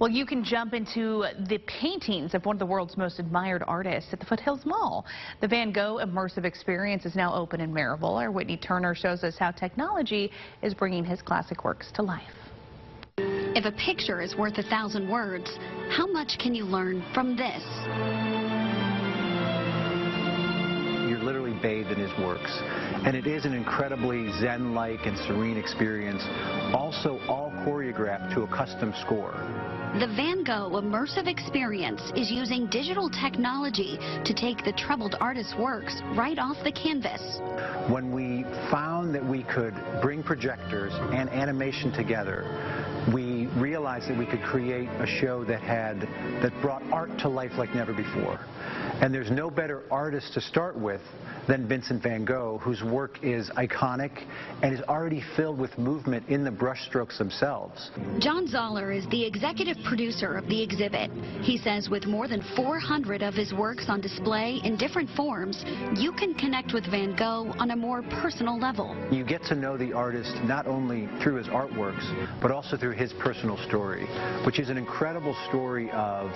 Well, you can jump into the paintings of one of the world's most admired artists at the Foothills Mall. The Van Gogh Immersive Experience is now open in Maryville. Our Whitney Turner shows us how technology is bringing his classic works to life. If a picture is worth 1,000 words, how much can you learn from this? You're literally bathed in his works, and it is an incredibly zen-like and serene experience, also all choreographed to a custom score. The Van Gogh Immersive Experience is using digital technology to take the troubled artist's works right off the canvas. When we found that we could bring projectors and animation together, we realized that we could create a show that brought art to life like never before. And there's no better artist to start with than Vincent van Gogh, whose work is iconic and is already filled with movement in the brushstrokes themselves. John Zoller is the executive producer of the exhibit. He says with more than 400 of his works on display in different forms, you can connect with Van Gogh on a more personal level. You get to know the artist not only through his artworks, but also through his personal story, which is an incredible story of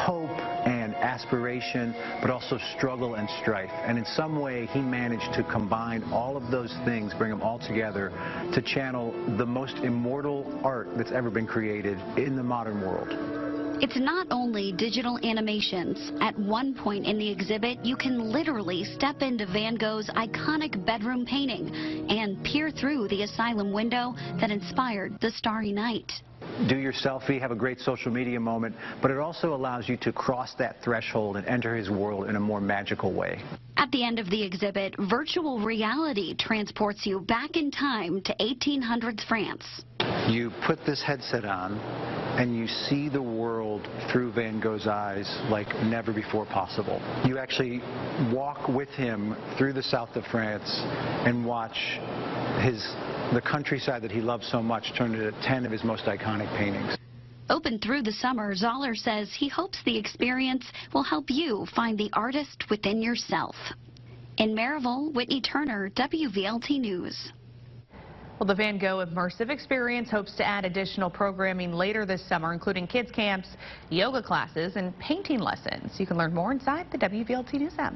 hope and aspiration, but also struggle and strife. And in some way, he managed to combine all of those things, bring them all together to channel the most immortal art that's ever been created in the modern world. It's not only digital animations. At one point in the exhibit, you can literally step into Van Gogh's iconic bedroom painting and peer through the asylum window that inspired The Starry Night. Do your selfie, have a great social media moment, but it also allows you to cross that threshold and enter his world in a more magical way. At the end of the exhibit, virtual reality transports you back in time to 1800s France. You put this headset on and you see the world through Van Gogh's eyes like never before possible. You actually walk with him through the south of France and watch the countryside that he loved so much turn into 10 of his most iconic paintings. Open through the summer, Zoller says he hopes the experience will help you find the artist within yourself. In Maryville, Whitney Turner, WVLT News. Well, the Van Gogh Immersive Experience hopes to add additional programming later this summer, including kids camps, yoga classes, and painting lessons. You can learn more inside the WVLT News app.